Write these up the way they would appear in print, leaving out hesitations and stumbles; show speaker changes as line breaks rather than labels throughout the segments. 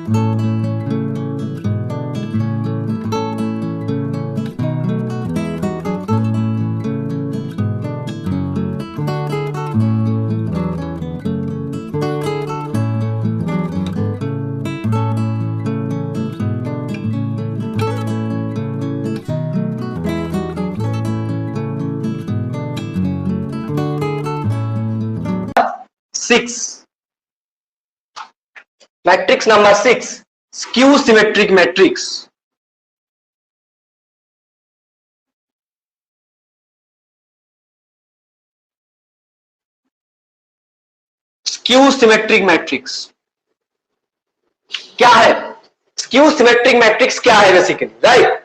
6, matrix number 6, skew symmetric matrix. Skew symmetric matrix क्या है? Skew symmetric matrix क्या है बेसिकली, राइट?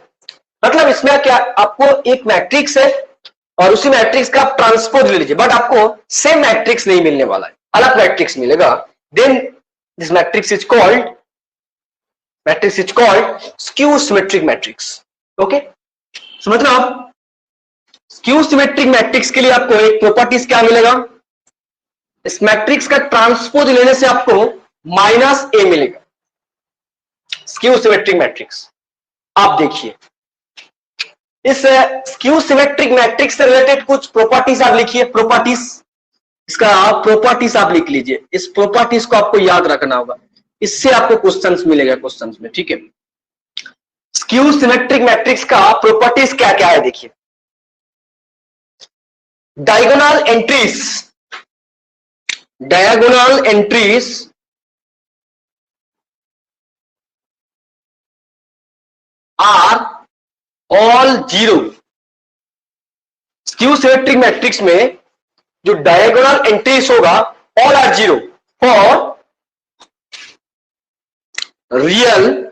मतलब इसमें क्या, आपको एक मैट्रिक्स है और उसी मैट्रिक्स का आप ट्रांसपोज ले लीजिए, बट आपको सेम मैट्रिक्स नहीं मिलने वाला है, अलग मैट्रिक्स मिलेगा। Then this matrix is called skew symmetric matrix. Okay, so मतलब स्क्यू सिमेट्रिक मैट्रिक्स के लिए आपको एक प्रॉपर्टीज क्या मिलेगा? इस मैट्रिक्स का ट्रांसपोज लेने से आपको -a मिलेगा। स्क्यू सिमेट्रिक मैट्रिक्स, आप देखिए इस स्क्यू सिमेट्रिक मैट्रिक्स से रिलेटेड कुछ प्रॉपर्टीज आप लिखिए। प्रॉपर्टीज, इसका प्रॉपर्टीज आप लिख लीजिए। इस प्रॉपर्टीज को आपको याद रखना होगा, इससे आपको क्वेश्चंस मिलेगा क्वेश्चंस में, ठीक है? स्क्यू सिमेट्रिक मैट्रिक्स का प्रॉपर्टीज क्या क्या है देखिए। Diagonal entries are all zero. Skew symmetric matrix में जो डायगोनल एंट्रीज होगा all are zero for real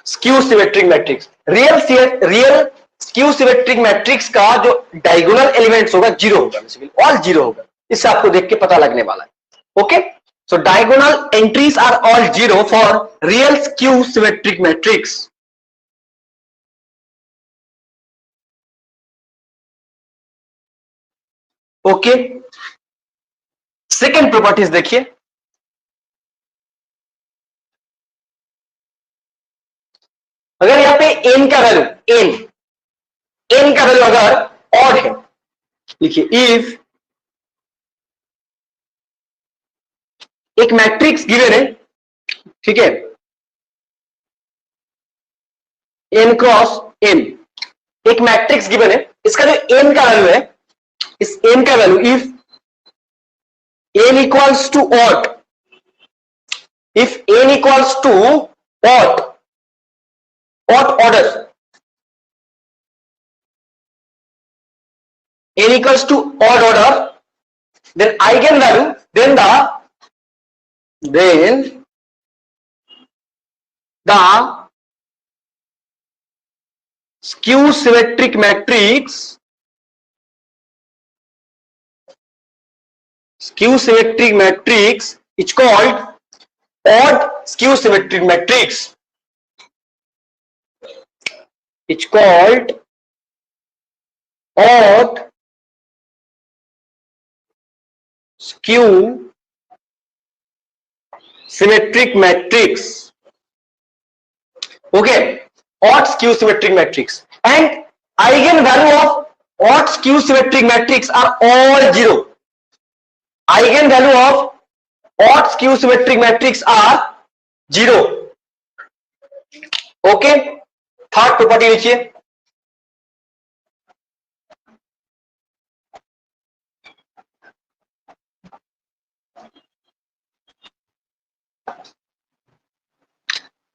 skew symmetric matrix. Real skew symmetric matrix का जो डायगोनल एलिमेंट्स होगा जीरो होगा, ऑल जीरो होगा। इससे आपको देख के पता लगने वाला है। Okay, so diagonal entries are all zero for real skew symmetric matrix. Okay, second properties देखिए। अगर यहां पे n का वैल्यू अगर ऑड है, देखिए इफ एक मैट्रिक्स गिवन है, ठीक है, n क्रॉस n, एक मैट्रिक्स गिवन है, इसका जो n का वैल्यू है, इस n का value if n equals to odd, if n equals to odd order, n equals to odd order, then eigenvalue, then the skew symmetric matrix is called odd skew symmetric matrix. It's called odd skew symmetric matrix. Okay, odd skew symmetric matrix, and eigenvalue of odd skew symmetric matrix are all zero. Eigenvalue of odd skew symmetric matrix are zero. Okay, third property लिखिए।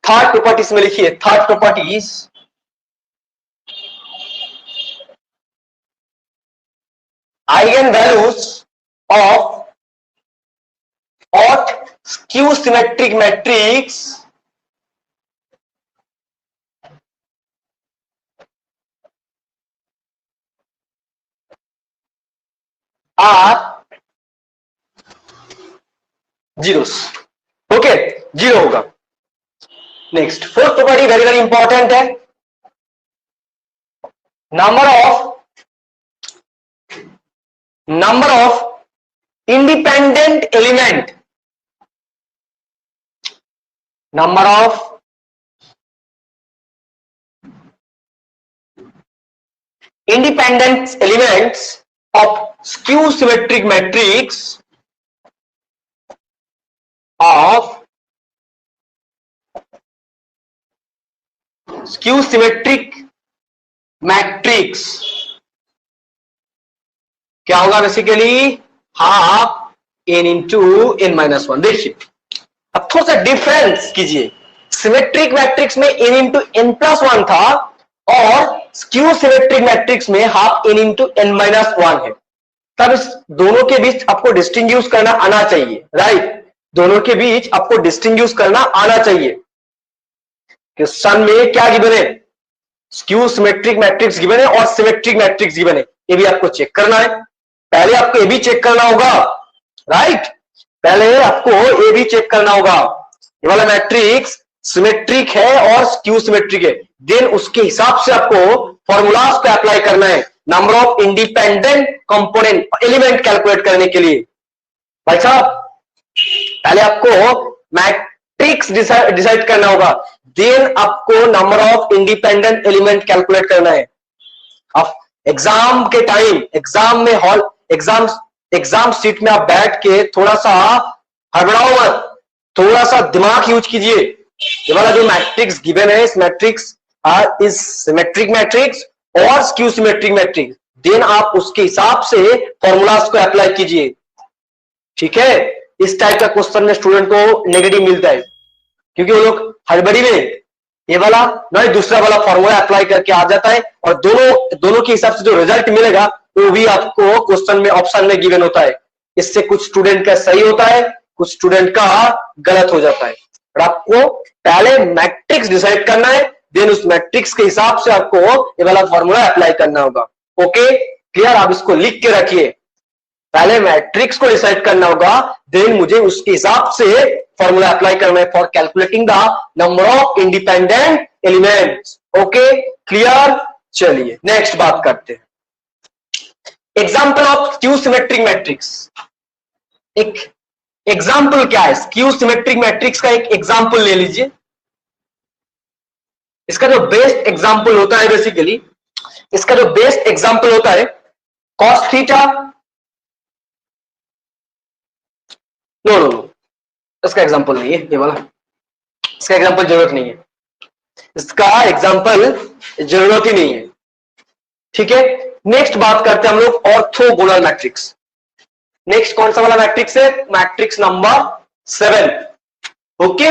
Third properties में लिखिए, third properties eigen values of odd skew symmetric matrix are zeros. Okay, zero होगा। Next fourth property very very important है, number of independent element number of independent elements of skew symmetric matrix of skew symmetric matrix क्या होगा basically half n into n minus one. देखिए अब थोड़ा सा difference कीजिए, symmetric matrix में n into n plus one था और स्क्यू सिमेट्रिक मैट्रिक्स में half n into n minus one है। तब इस दोनों के बीच आपको डिस्टिंग्विश करना आना चाहिए, राइट। दोनों के बीच आपको डिस्टिंग्विश करना आना चाहिए। क्वेश्चन में क्या गिवन है, स्क्यू सिमेट्रिक मैट्रिक्स गिवन है और सिमेट्रिक मैट्रिक्स गिवन है, ये भी आपको चेक करना है। पहले आपको ये भी चेक करना होगा, राइट। पहले आपको ये भी चेक करना होगा ये वाला मैट्रिक्स सिमेट्रिक है और स्क्यू सिमेट्रिक है, देन उसके हिसाब से आपको फॉर्मूलाज को अप्लाई करना है number of independent component element calculate करने के लिए। भाई साहब पहले आपको मैट्रिक्स डिसाइड करना होगा, देन आपको number of independent element calculate करना है। अब एग्जाम के टाइम, एग्जाम में हॉल एग्जाम सीट में आप बैठ के थोड़ा सा हड़बड़ाओ मत, थोड़ा सा दिमाग यूज कीजिए। ये वाला जो मैट्रिक्स गिवन है, इस मैट्रिक्स इस सिमेट्रिक मैट्रिक्स और स्क्यू सिमेट्रिक मैट्रिक्स, देन आप उसके हिसाब से फॉर्मूलाज को अप्लाई कीजिए, ठीक है। इस टाइप का क्वेश्चन में स्टूडेंट को नेगेटिव मिलता है क्योंकि वो लोग हड़बड़ी में ये वाला नहीं दूसरा वाला फॉर्मूला अप्लाई करके आ जाता है और दोनों के हिसाब से जो रिजल्ट मिलेगा वो भी आपको क्वेश्चन में ऑप्शन में गिवन होता है। इससे कुछ स्टूडेंट का सही होता है, कुछ स्टूडेंट का गलत हो जाता है। और आपको पहले मैट्रिक्स डिसाइड करना है, देन उस मैट्रिक्स के हिसाब से आपको ये वाला फॉर्मूला अप्लाई करना होगा। ओके क्लियर, आप इसको लिख के रखिए। पहले मैट्रिक्स को डिसाइड करना होगा, देन मुझे उसके हिसाब से फॉर्मूला अप्लाई करना है for calculating the number of independent elements. Okay clear, चलिए नेक्स्ट बात करते हैं। Example of skew symmetric matrix. एक एग्जाम्पल क्या है स्क्यू सिमेट्रिक मैट्रिक्स का, एक एग्जाम्पल ले लीजिए। इसका जो बेस्ट एग्जाम्पल होता है बेसिकली, इसका जो बेस्ट एग्जाम्पल होता है कॉस थीटा, नो इसका एग्जाम्पल नहीं है ये वाला, इसका एग्जाम्पल जरूरत नहीं है, इसका एग्जाम्पल जरूरत ही नहीं है, ठीक है। नेक्स्ट बात करते हैं हम लोग ऑर्थोगोनल मैट्रिक्स। नेक्स्ट कौन सा वाला मैट्रिक्स है, matrix number 7। Okay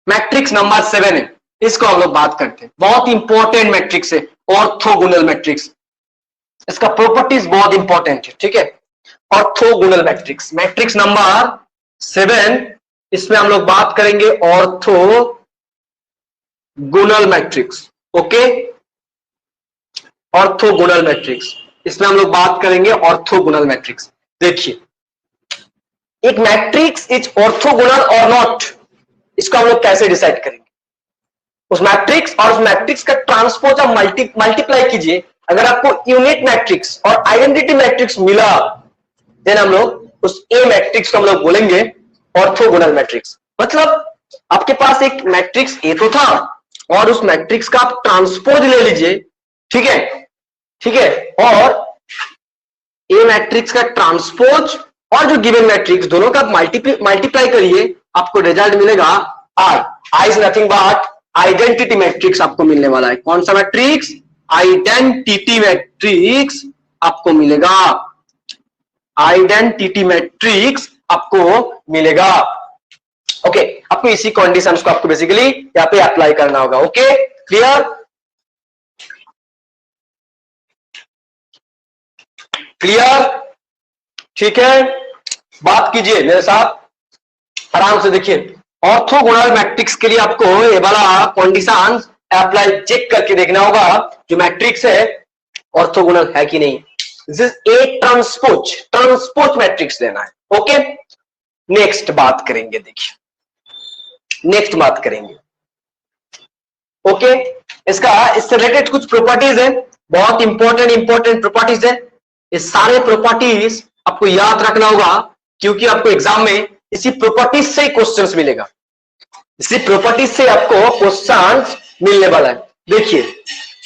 matrix number 7 है, इसको हम लोग बात करते हैं। बहुत इंपॉर्टेंट मैट्रिक्स है ऑर्थोगोनल मैट्रिक्स, इसका प्रॉपर्टीज बहुत इंपॉर्टेंट है, ठीक है। ऑर्थोगोनल मैट्रिक्स, मैट्रिक्स नंबर 7, इसमें हम लोग बात करेंगे orthogonal matrix. Okay orthogonal matrix, इसमें हम लोग बात करेंगे ऑर्थोगोनल मैट्रिक्स। देखिए एक मैट्रिक्स इज ऑर्थोगोनल और नॉट, इसको हम लोग कैसे डिसाइड करेंगे। उस मैट्रिक्स और उस मैट्रिक्स का ट्रांसपोज आप मल्टीप्लाई कीजिए, अगर आपको यूनिट मैट्रिक्स और आइडेंटिटी मैट्रिक्स मिला, देन हम लोग उस ए मैट्रिक्स को हम लोग बोलेंगे ऑर्थोगोनल मैट्रिक्स। मतलब आपके पास एक मैट्रिक्स ए तो था और उस मैट्रिक्स का आप ट्रांसपोज ले लीजिए, ठीक है, ठीक है, और ए मैट्रिक्स का ट्रांसपोज और जो गिवन मैट्रिक्स दोनों का मल्टीप्लाई करिए, आपको रिजल्ट मिलेगा I. I is nothing but identity matrix आपको मिलने वाला है। कौन सा मैट्रिक्स, आइडेंटिटी मैट्रिक्स आपको मिलेगा, आइडेंटिटी मैट्रिक्स आपको मिलेगा। ओके आपको इसी कंडीशंस को आपको बेसिकली यहाँ पे अप्लाई करना होगा। ओके क्लियर, क्लियर, ठीक है। बात कीजिए मेरे साथ आराम से, देखिए ऑर्थोगोनल मैट्रिक्स के लिए आपको ये वाला कंडीशन अप्लाई चेक करके देखना होगा जो मैट्रिक्स है ऑर्थोगोनल है कि नहीं। This is A transpose matrix लेना है। ओके नेक्स्ट बात करेंगे, देखिए नेक्स्ट बात करेंगे। ओके इससे रिलेटेड कुछ प्रॉपर्टीज है, बहुत इंपॉर्टेंट प्रॉपर्टीज है। ये सारे प्रॉपर्टीज आपको याद रखना होगा क्योंकि आपको एग्जाम में इसी प्रॉपर्टीज से क्वेश्चंस मिलेगा। इसी प्रॉपर्टीज से आपको क्वेश्चन मिलने वाला है। देखिए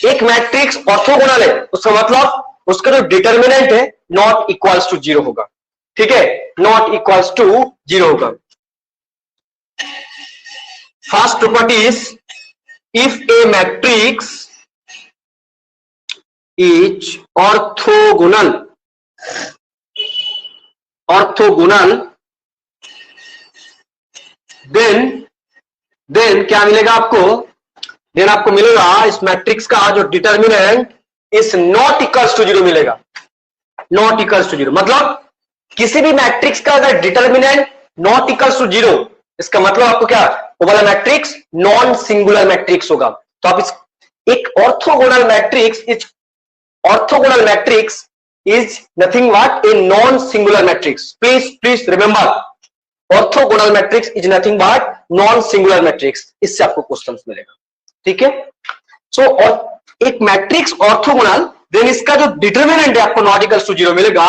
एक मैट्रिक्स ऑर्थोगोनल है, उसका मतलब उसका जो डिटर्मिनेंट है नॉट इक्वल्स टू जीरो होगा। ठीक है, नॉट इक्वल्स टू जीरो होगा। First property is if a matrix is orthogonal, orthogonal then क्या मिलेगा आपको, देन आपको मिलेगा इस मैट्रिक्स का जो determinant is not equals to zero मिलेगा। नॉट इक्वल्स टू जीरो मतलब किसी भी मैट्रिक्स का अगर determinant not equals to zero, इसका मतलब आपको क्या, वो वाला मैट्रिक्स नॉन सिंगुलर मैट्रिक्स होगा। तो आप इस एक orthogonal matrix is, orthogonal matrix is nothing but a non singular matrix. Please remember orthogonal matrix is nothing but non singular matrix. इससे आपको क्वेश्चन मिलेगा। ठीक है, सो और एक मैट्रिक्स ऑर्थोगोनल देन इसका जो डिटर्मिनेंट है आपको नॉट इक्वल्स टू जीरो मिलेगा,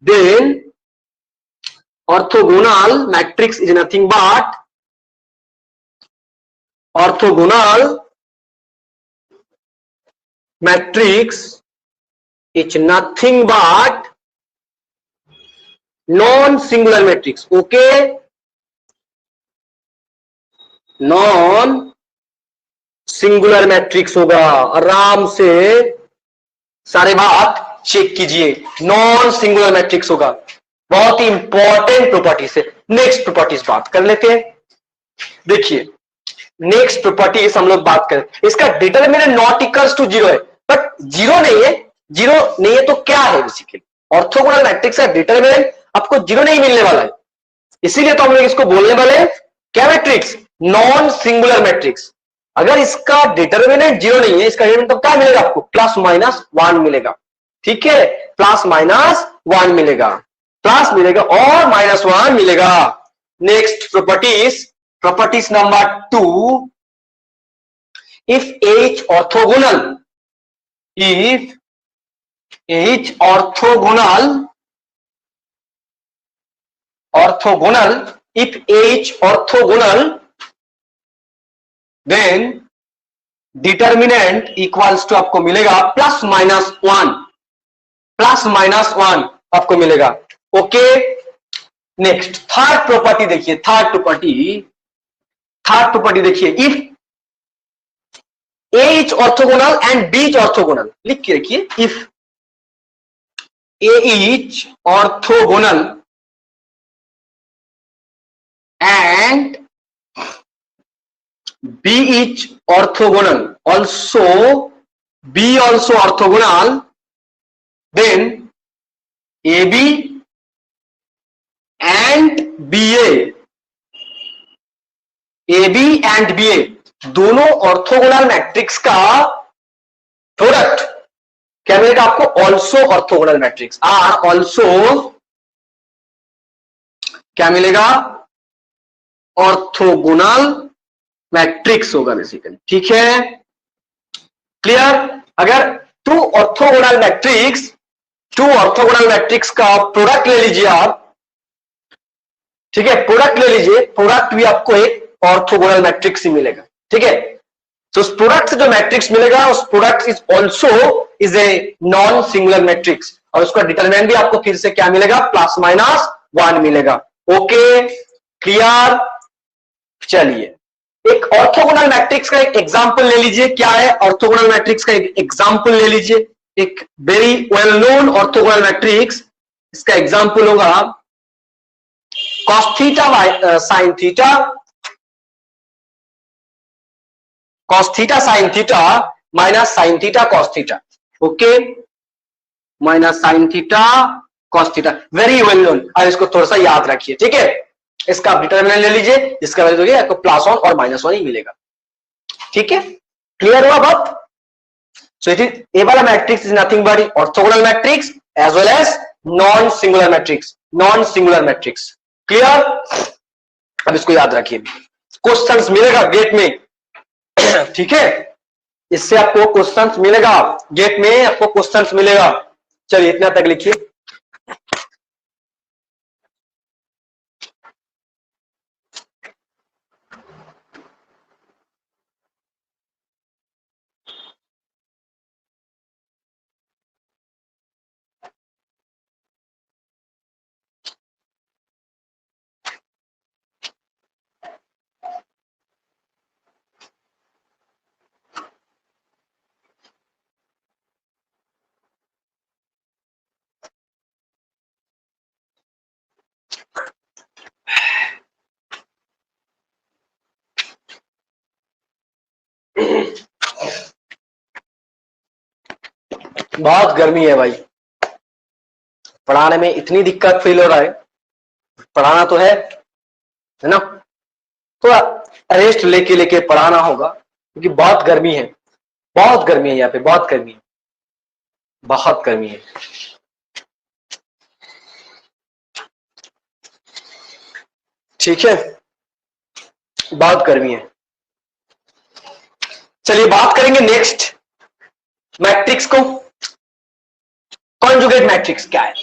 then orthogonal matrix is nothing but, orthogonal matrix is nothing but non singular matrix. Okay, non singular matrix होगा। आराम से सारे बात चेक कीजिए, नॉन सिंगुलर मैट्रिक्स होगा। बहुत ही इंपॉर्टेंट प्रॉपर्टीज है। नेक्स्ट प्रॉपर्टीज बात कर लेते हैं। देखिए नेक्स्ट प्रॉपर्टीज हम लोग बात करें, इसका determinant not equals to zero है, बट जीरो नहीं है। जीरो नहीं है तो क्या है, बेसिकली ऑर्थोगोनल मैट्रिक्स का डिटरमिनेंट आपको जीरो नहीं मिलने वाला है, इसीलिए तो हम लोग इसको बोलने वाले हैं क्या मैट्रिक्स, नॉन सिंगुलर मैट्रिक्स। अगर इसका डिटरमिनेंट जीरो नहीं है, इसका डिटरमिनेंट तो क्या मिलेगा आपको, प्लस माइनस वन मिलेगा। ठीक है, प्लस माइनस वन मिलेगा, प्लस मिलेगा और माइनस वन मिलेगा। Next properties, properties number two, if H orthogonal, if H orthogonal, orthogonal, if H orthogonal then determinant equals to आपको मिलेगा plus minus one, plus minus one आपको मिलेगा। Okay, next third property देखिए, third property देखिए, if A is orthogonal and B is orthogonal, लिख के रखिए, if A is orthogonal and B is orthogonal, also B also orthogonal, then AB and BA, AB and BA दोनों orthogonal matrix का product क्या मिलेगा आपको, also orthogonal matrix are also क्या मिलेगा, ऑर्थोगोनल मैट्रिक्स होगा बेसिकली। ठीक है, क्लियर। अगर टू ऑर्थोगोनल मैट्रिक्स का प्रोडक्ट ले लीजिए आप, ठीक है, प्रोडक्ट ले लीजिए, प्रोडक्ट भी आपको एक ऑर्थोगोनल मैट्रिक्स ही मिलेगा। ठीक है, तो उस प्रोडक्ट से जो मैट्रिक्स मिलेगा, उस product is also is a non singular matrix, और उसका डिटरमिनेंट भी आपको फिर से क्या मिलेगा, प्लस माइनस वन मिलेगा। Okay, clear. चलिए एक ऑर्थोगोनल मैट्रिक्स का एक एग्जांपल ले लीजिए। क्या है ऑर्थोगोनल मैट्रिक्स का एक एग्जांपल ले लीजिए, एक very well known orthogonal matrix, इसका एग्जांपल होगा cos theta sin theta, cos theta sin theta minus sin theta cos theta. Okay, minus sin theta cos theta, very well known. और इसको थोड़ा सा याद रखिए। ठीक है, इसका आप डिटरमिनेंट ले लीजिए, जिसका वैल्यू होगी आपको प्लस वन और माइनस वन ही मिलेगा। ठीक है, क्लियर हुआ बात। सो इट इज ए वाला matrix is nothing but orthogonal matrix as well as non singular matrix, non singular matrix. Clear, अब इसको याद रखिए, क्वेश्चंस मिलेगा गेट में। ठीक है, इससे आपको क्वेश्चंस मिलेगा गेट में, आपको क्वेश्चंस मिलेगा। चलिए इतना तक लिखिए। बहुत गर्मी है भाई, पढ़ाने में इतनी दिक्कत फील हो रहा है। पढ़ाना तो है ना, थोड़ा रेस्ट लेके लेके पढ़ाना होगा क्योंकि बहुत गर्मी है, बहुत गर्मी है यहाँ पे, बहुत गर्मी है, बहुत गर्मी है। ठीक है, बहुत गर्मी है। चलिए बात करेंगे नेक्स्ट मैट्रिक्स को, कॉन्जुगेट मैट्रिक्स क्या है।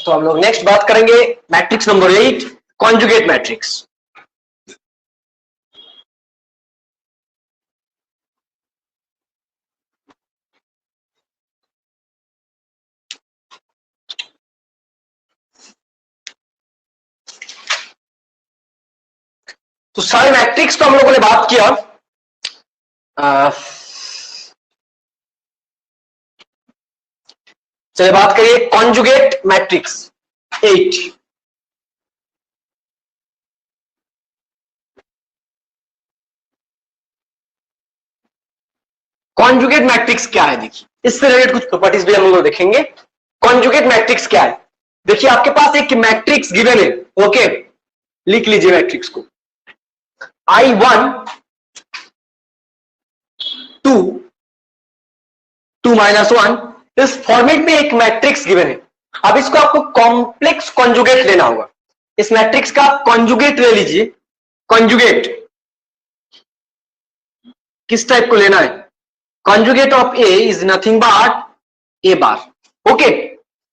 तो हम लोग नेक्स्ट बात करेंगे मैट्रिक्स नंबर 8, कॉन्जुगेट मैट्रिक्स। तो सारे मैट्रिक्स तो हम लोगों ने बात किया। चलिए बात करिए कॉन्जुगेट मैट्रिक्स 8। कॉन्जुगेट मैट्रिक्स क्या है, देखिए इससे रिलेटेड कुछ प्रॉपर्टीज भी हम लोग देखेंगे। कॉन्जुगेट मैट्रिक्स क्या है, देखिए आपके पास एक मैट्रिक्स गिवन है, ओके, लिख लीजिए मैट्रिक्स को। I1 2 2 - 1 इस फॉर्मेट में एक मैट्रिक्स गिवन है। अब इसको आपको कॉम्प्लेक्स कॉन्जुगेट लेना होगा। इस मैट्रिक्स का आप कॉन्जुगेट ले लीजिए। कॉन्जुगेट किस टाइप को लेना है, conjugate of A is nothing but A bar, okay,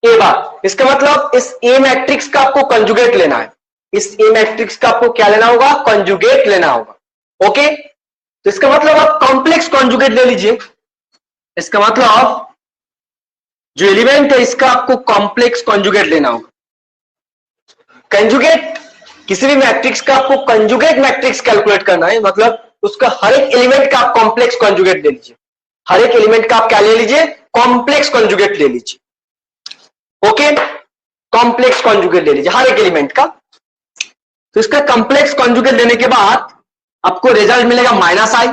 A bar. इसका मतलब इस ए मैट्रिक्स का आपको कॉन्जुगेट लेना है। इस ए मैट्रिक्स का आपको क्या लेना होगा, कॉन्जुगेट लेना होगा, ओके। तो इसका मतलब आप कॉम्प्लेक्स कॉन्जुगेट ले लीजिए। इसका मतलब जो एलिमेंट है इसका आपको कॉम्प्लेक्स कॉन्जुगेट लेना होगा। कंजुगेट किसी भी मैट्रिक्स का आपको कंजुगेट मैट्रिक्स कैलकुलेट करना है, मतलब उसका हर एक एलिमेंट का आप कॉम्प्लेक्स कॉन्जुगेट ले लीजिए। हर एक एलिमेंट का आप क्या ले लीजिए, कॉम्प्लेक्स कॉन्जुगेट ले लीजिए, ओके। कॉम्प्लेक्स कॉन्जुगेट ले लीजिए हर एक एलिमेंट का। तो इसका कॉम्प्लेक्स कॉन्जुगेट लेने के बाद आपको रिजल्ट मिलेगा -i,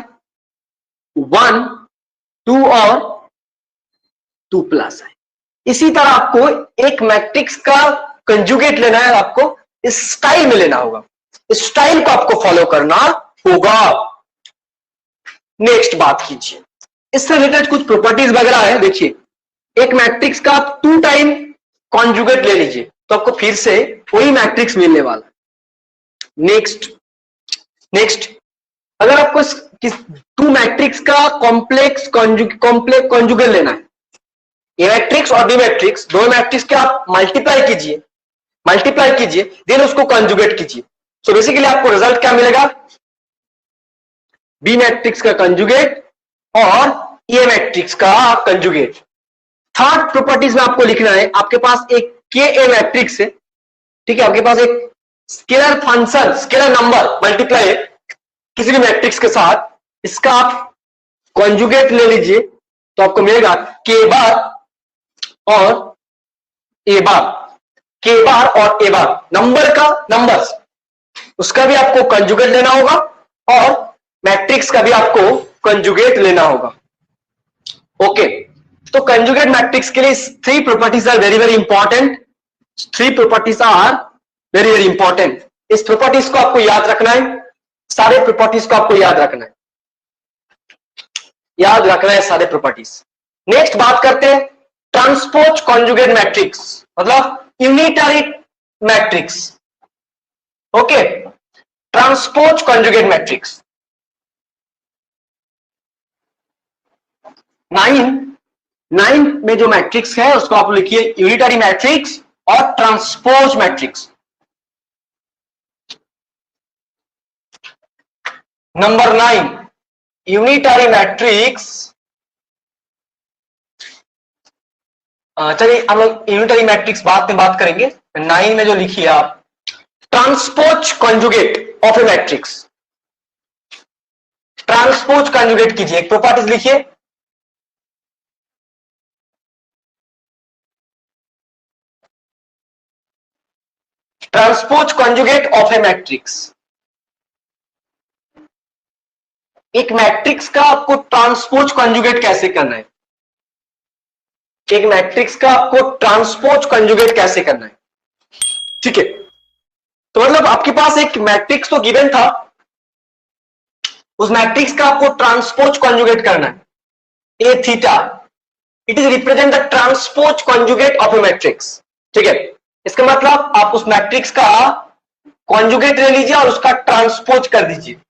1, 2 और 2 + i। इसी तरह आपको एक मैट्रिक्स का कंजुगेट लेना है, आपको इस स्टाइल में लेना होगा। इस स्टाइल को आपको फॉलो करना होगा। नेक्स्ट बात कीजिए, इससे रिलेटेड कुछ प्रॉपर्टीज वगैरह है। देखिए एक मैट्रिक्स का आप 2 टाइम कॉन्जुगेट ले लीजिए तो आपको फिर से वही मैट्रिक्स मिलने वाला है। नेक्स्ट अगर आपको 2 मैट्रिक्स का कॉम्प्लेक्स कॉन्जुगेट लेना है, ए मैट्रिक्स और बी मैट्रिक्स, दो मैट्रिक्स के आप मल्टीप्लाई कीजिए देन उसको कंजुगेट कीजिए। सो बेसिकली आपको रिजल्ट क्या मिलेगा, बी मैट्रिक्स का कंजुगेट और ए मैट्रिक्स का कंजुगेट। थर्ड प्रॉपर्टीज में आपको लिखना है, आपके पास एक के ए मैट्रिक्स है, ठीक है, आपके पास एक scalar function, scalar number multiply है किसी भी मैट्रिक्स के साथ, इसका आप कंजुगेट ले लीजिए तो आपको मिलेगा के बार और ए बार। के बार और ए बार नंबर्स उसका भी आपको कंजुगेट लेना होगा और मैट्रिक्स का भी आपको कंजुगेट लेना होगा, ओके। तो कंजुगेट मैट्रिक्स के लिए 3 properties are very very important. 3 properties are very very important. इस प्रॉपर्टीज को आपको याद रखना है, सारे प्रॉपर्टीज को आपको याद रखना है सारे प्रॉपर्टीज। नेक्स्ट बात करते हैं ट्रांसपोज कॉन्जुगेट मैट्रिक्स, मतलब unitary matrix, okay. Transpose conjugate matrix 9 में जो मैट्रिक्स है उसको आप लिखिए यूनिटरी मैट्रिक्स और transpose matrix. Number 9 unitary matrix. चलिए हम लोग यूनिटरी मैट्रिक्स बाद में बात करेंगे। 9 में जो लिखिए आप transpose conjugate of a matrix, transpose conjugate कीजिए, एक प्रॉपर्टीज लिखिए। Transpose conjugate of a matrix, एक मैट्रिक्स का आपको ट्रांसपोज कॉन्जुगेट कैसे करना है। एक मैट्रिक्स का आपको ट्रांसपोज कंजुगेट कैसे करना है, ठीक है। तो मतलब आपके पास एक मैट्रिक्स तो गिवन था, उस मैट्रिक्स का आपको ट्रांसपोज कंजुगेट करना है। A theta it is represent the transpose conjugate of a matrix, ठीक है। इसका मतलब आप उस मैट्रिक्स का कंजुगेट ले लीजिए और उसका ट्रांसपोज कर दीजिए।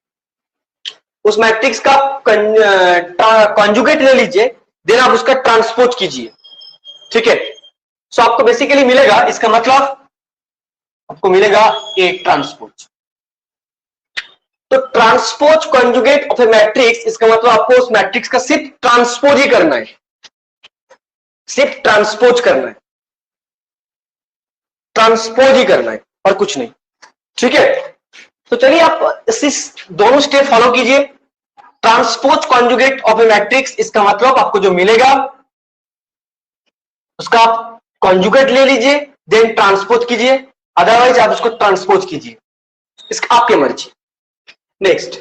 उस मैट्रिक्स का कंजुगेट ले लीजिए, देन आप उसका ट्रांसपोज कीजिए, ठीक है। सो आपको बेसिकली मिलेगा, इसका मतलब आपको मिलेगा ए ट्रांसपोज। तो transpose conjugate of a matrix, इसका मतलब आपको उस मैट्रिक्स का सिर्फ ट्रांसपोज ही करना है, सिर्फ ट्रांसपोज करना है, ट्रांसपोज ही करना है और कुछ नहीं, ठीक है। तो चलिए आप इस दोनों स्टेप फॉलो कीजिए। Transpose conjugate of a matrix, इसका मतलब आपको जो मिलेगा उसका आप कंजुगेट ले लीजिए, देन ट्रांसपोज कीजिए, अदरवाइज आप उसको ट्रांसपोज कीजिए, इसका आपकी मर्जी। नेक्स्ट,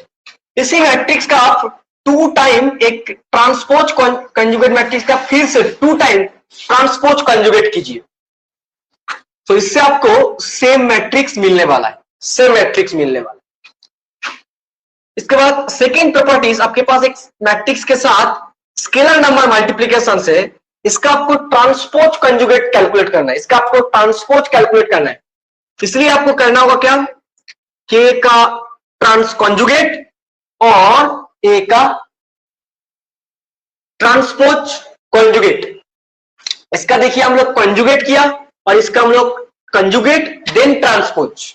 इसी मैट्रिक्स का आप 2 टाइम एक ट्रांसपोज कंजुगेट मैट्रिक्स का फिर से 2 टाइम ट्रांसपोज कंजुगेट कीजिए, तो इससे आपको सेम मैट्रिक्स मिलने वाला है, सेम मैट्रिक्स मिलने वाला है। इसके बाद सेकेंड प्रॉपर्टीज, आपके पास एक मैट्रिक्स के साथ स्केलर नंबर मल्टीप्लीकेशन से इसका आपको ट्रांसपोज कंजुगेट कैलकुलेट करना है, इसका आपको ट्रांसपोज कैलकुलेट करना है। इसलिए आपको करना होगा क्या, के का ट्रांस कंजुगेट और ए का ट्रांसपोज कंजुगेट। इसका देखिए हम लोग कंजुगेट किया और इसका हम लोग कंजुगेट देन ट्रांसपोज,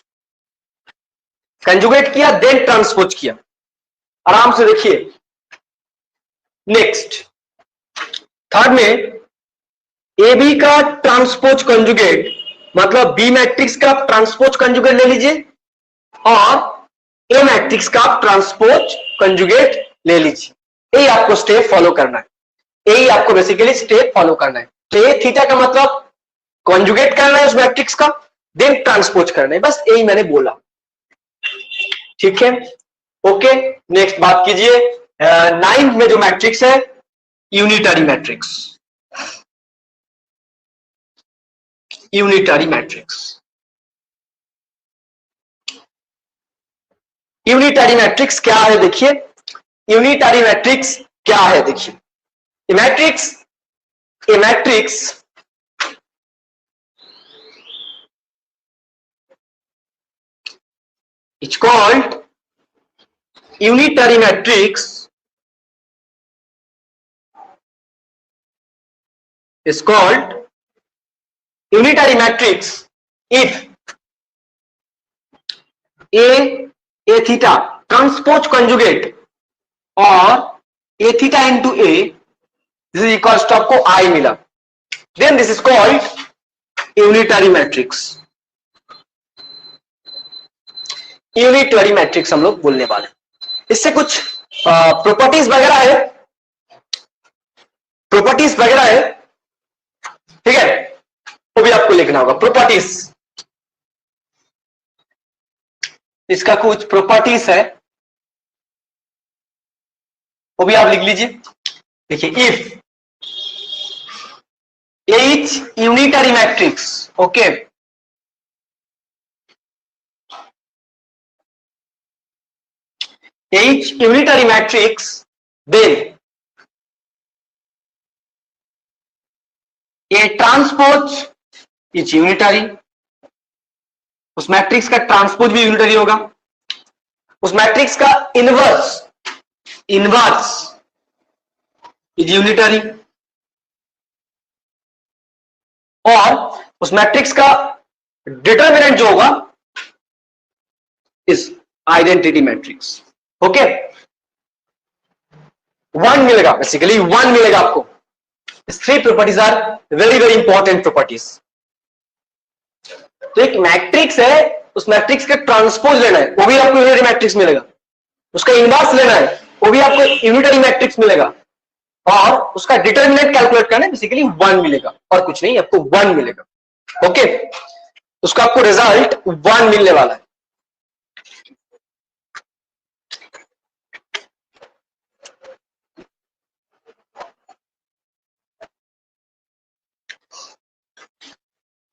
कंजुगेट किया देन ट्रांसपोज किया, आराम से देखिए। नेक्स्ट, थर्ड में ए बी का ट्रांसपोज कंजुगेट, मतलब बी मैट्रिक्स का ट्रांसपोज कंजुगेट ले लीजिए और ए मैट्रिक्स का ट्रांसपोज कंजुगेट ले लीजिए। यही आपको स्टेप फॉलो करना है, यही आपको बेसिकली स्टेप फॉलो करना है। तो ए थीटा का मतलब कंजुगेट करना है उस मैट्रिक्स का, देन ट्रांसपोज करना है, बस यही मैंने बोला, ठीक है। ओके, नेक्स्ट बात कीजिए 9th में जो मैट्रिक्स है unitary matrix, unitary matrix. Unitary matrix क्या है देखिए, यूनिटरी मैट्रिक्स क्या है देखिए। A matrix it's called unitary matrix is called unitary matrix if a theta transpose conjugate or a theta into a, this is equals to आपको I मिला, then this is called unitary matrix। Unitary matrix हम लोग बोलने वाले। इससे कुछ properties वगैरह है, प्रॉपर्टीज वगैरह है, ठीक है, वो भी आपको लिखना होगा। प्रॉपर्टीज, इसका कुछ प्रॉपर्टीज है, वो भी आप लिख लीजिए। देखिए, if H unitary matrix, okay, H unitary matrix, then A transpose is unitary, उस मैट्रिक्स का ट्रांसपोज भी यूनिटरी होगा, उस मैट्रिक्स का इनवर्स इज यूनिटरी, और उस मैट्रिक्स का डिटर्मिनेंट जो होगा इज आइडेंटिटी मैट्रिक्स। ओके, 1 मिलेगा, बेसिकली 1 मिलेगा आपको। Three properties are very very important properties. तो एक मैट्रिक्स है, उस मैट्रिक्स का ट्रांसपोज लेना है, वो भी आपको यूनिटरी मैट्रिक्स मिलेगा, उसका इनवर्स लेना है, वो भी आपको यूनिटरी मैट्रिक्स मिलेगा, और उसका डिटर्मिनेंट कैलकुलेट करना है, बेसिकली 1 मिलेगा और कुछ नहीं, आपको 1 मिलेगा। ओके, उसका आपको रिजल्ट 1 मिलने वाला है।